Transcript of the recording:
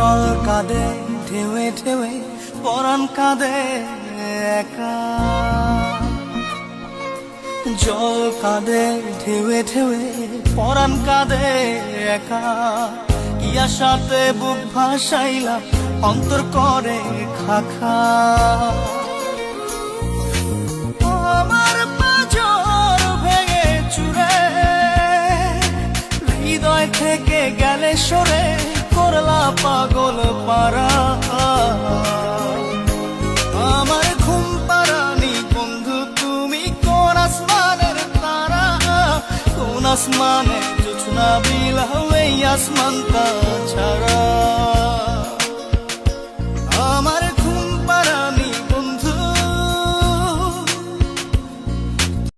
জল কাঁদে ঢেউে ঢেউে পরাণ কাঁদে একা জল কাঁদে ঢেউে ঢেউে পরাণ কাঁদে একা ইয়া সাথে বুক ভাসাইলা অন্তর করে খাখা আমার পাঁজর ভেঙে চুরে হৃদয় থেকে গেলে সরে করলা পাগল পারা আমার ঘুম পারানি বন্ধু তুমি কোন আসমানের তারা কোন আসমানে জোছনা বিলাও এই আসমানটা ছাড়া